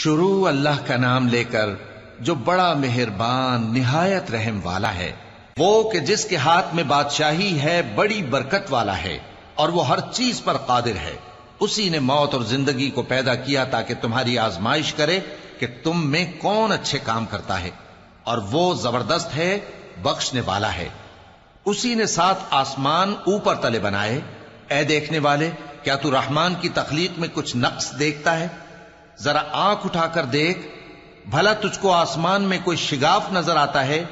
شروع اللہ کا نام لے کر جو بڑا مہربان نہایت رحم والا ہے، وہ کہ جس کے ہاتھ میں بادشاہی ہے، بڑی برکت والا ہے اور وہ ہر چیز پر قادر ہے۔ اسی نے موت اور زندگی کو پیدا کیا تاکہ تمہاری آزمائش کرے کہ تم میں کون اچھے کام کرتا ہے، اور وہ زبردست ہے، بخشنے والا ہے۔ اسی نے 7 آسمان اوپر تلے بنائے۔ اے دیکھنے والے، کیا تو رحمان کی تخلیق میں کچھ نقص دیکھتا ہے؟ ذرا آنکھ اٹھا کر دیکھ، بھلا تجھ کو آسمان میں کوئی شگاف نظر آتا ہے؟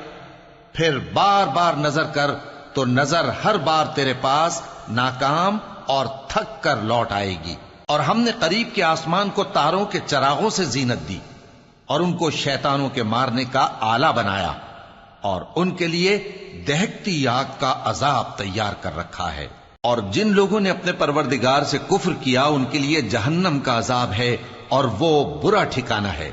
پھر بار بار نظر کر تو نظر ہر بار تیرے پاس ناکام اور تھک کر لوٹ آئے گی۔ اور ہم نے قریب کے آسمان کو تاروں کے چراغوں سے زینت دی اور ان کو شیطانوں کے مارنے کا آلہ بنایا، اور ان کے لیے دہکتی آگ کا عذاب تیار کر رکھا ہے۔ اور جن لوگوں نے اپنے پروردگار سے کفر کیا ان کے لیے جہنم کا عذاب ہے، اور وہ برا ٹھکانہ ہے۔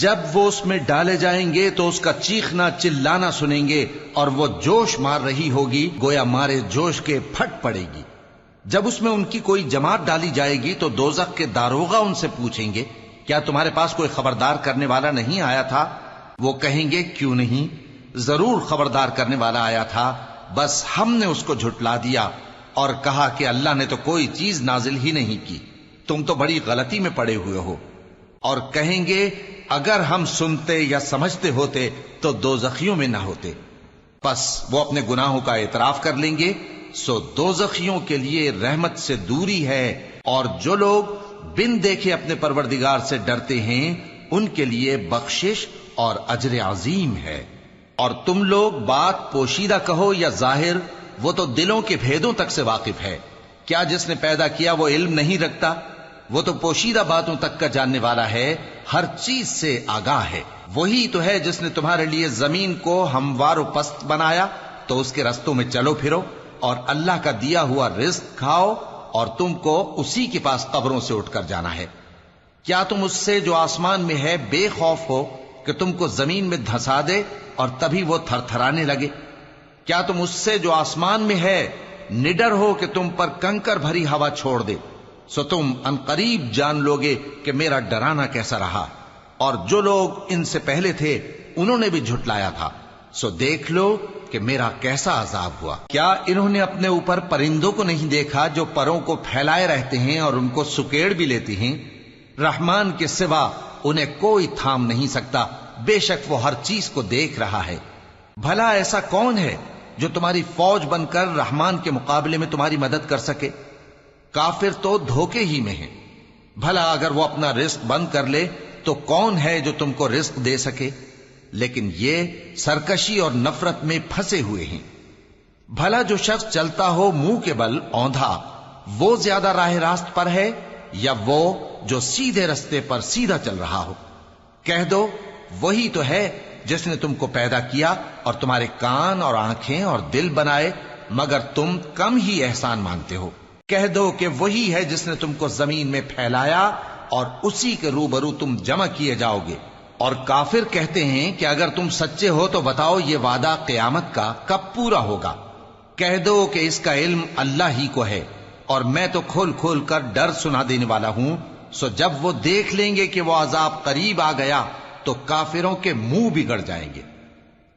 جب وہ اس میں ڈالے جائیں گے تو اس کا چیخنا چلانا سنیں گے، اور وہ جوش مار رہی ہوگی گویا مارے جوش کے پھٹ پڑے گی۔ جب اس میں ان کی کوئی جماعت ڈالی جائے گی تو دوزخ کے داروغہ ان سے پوچھیں گے، کیا تمہارے پاس کوئی خبردار کرنے والا نہیں آیا تھا؟ وہ کہیں گے، کیوں نہیں، ضرور خبردار کرنے والا آیا تھا، بس ہم نے اس کو جھٹلا دیا اور کہا کہ اللہ نے تو کوئی چیز نازل ہی نہیں کی، تم تو بڑی غلطی میں پڑے ہوئے ہو۔ اور کہیں گے، اگر ہم سنتے یا سمجھتے ہوتے تو دوزخیوں میں نہ ہوتے۔ پس وہ اپنے گناہوں کا اعتراف کر لیں گے، سو دوزخیوں کے لیے رحمت سے دوری ہے، اور جو لوگ بن دیکھے اپنے پروردگار سے ڈرتے ہیں ان کے لیے بخشش اور اجر عظیم ہے۔ اور تم لوگ بات پوشیدہ کہو یا ظاہر، وہ تو دلوں کے بھیدوں تک سے واقف ہے۔ کیا جس نے پیدا کیا وہ علم نہیں رکھتا؟ وہ تو پوشیدہ باتوں تک کا جاننے والا ہے، ہر چیز سے آگاہ ہے۔ وہی تو ہے جس نے تمہارے لیے زمین کو ہموار و پست بنایا تو اس کے رستوں میں چلو پھرو، اور اللہ کا دیا ہوا رزق کھاؤ، اور تم کو اسی کے پاس قبروں سے اٹھ کر جانا ہے۔ کیا تم اس سے جو آسمان میں ہے بے خوف ہو کہ تم کو زمین میں دھسا دے اور تبھی وہ تھر تھرانے لگے؟ کیا تم اس سے جو آسمان میں ہے نڈر ہو کہ تم پر کنکر بھری ہوا چھوڑ دے؟ سو تم ان قریب جان لوگے کہ میرا ڈرانا کیسا رہا۔ اور جو لوگ ان سے پہلے تھے انہوں نے بھی جھٹلایا تھا، سو دیکھ لو کہ میرا کیسا عذاب ہوا۔ کیا انہوں نے اپنے اوپر پرندوں کو نہیں دیکھا جو پروں کو پھیلائے رہتے ہیں اور ان کو سکیڑ بھی لیتے ہیں؟ رحمان کے سوا انہیں کوئی تھام نہیں سکتا، بے شک وہ ہر چیز کو دیکھ رہا ہے۔ بھلا ایسا کون ہے جو تمہاری فوج بن کر رحمان کے مقابلے میں تمہاری مدد کر سکے؟ کافر تو دھوکے ہی میں ہیں۔ بھلا اگر وہ اپنا رزق بند کر لے تو کون ہے جو تم کو رزق دے سکے؟ لیکن یہ سرکشی اور نفرت میں پھنسے ہوئے ہیں۔ بھلا جو شخص چلتا ہو منہ کے بل اوندھا، وہ زیادہ راہ راست پر ہے یا وہ جو سیدھے رستے پر سیدھا چل رہا ہو؟ کہہ دو، وہی تو ہے جس نے تم کو پیدا کیا اور تمہارے کان اور آنکھیں اور دل بنائے، مگر تم کم ہی احسان مانتے ہو۔ کہہ دو کہ وہی ہے جس نے تم کو زمین میں پھیلایا اور اسی کے روبرو تم جمع کیے جاؤ گے۔ اور کافر کہتے ہیں کہ اگر تم سچے ہو تو بتاؤ یہ وعدہ قیامت کا کب پورا ہوگا؟ کہہ دو کہ اس کا علم اللہ ہی کو ہے، اور میں تو کھول کھول کر ڈر سنا دینے والا ہوں۔ سو جب وہ دیکھ لیں گے کہ وہ عذاب قریب آ گیا تو کافروں کے منہ بگڑ جائیں گے،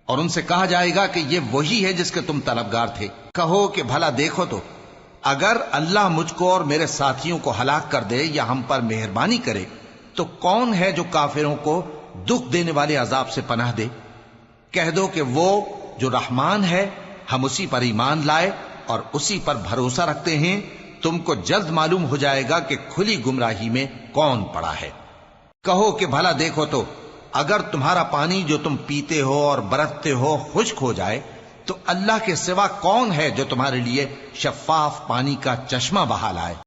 اور ان سے کہا جائے گا کہ یہ وہی ہے جس کے تم طلبگار تھے۔ کہو کہ بھلا دیکھو تو، اگر اللہ مجھ کو اور میرے ساتھیوں کو ہلاک کر دے یا ہم پر مہربانی کرے تو کون ہے جو کافروں کو دکھ دینے والے عذاب سے پناہ دے؟ کہہ دو کہ وہ جو رحمان ہے، ہم اسی پر ایمان لائے اور اسی پر بھروسہ رکھتے ہیں۔ تم کو جلد معلوم ہو جائے گا کہ کھلی گمراہی میں کون پڑا ہے۔ کہو کہ بھلا دیکھو تو، اگر تمہارا پانی جو تم پیتے ہو اور برتتے ہو خشک ہو جائے تو اللہ کے سوا کون ہے جو تمہارے لیے شفاف پانی کا چشمہ بہا لائے؟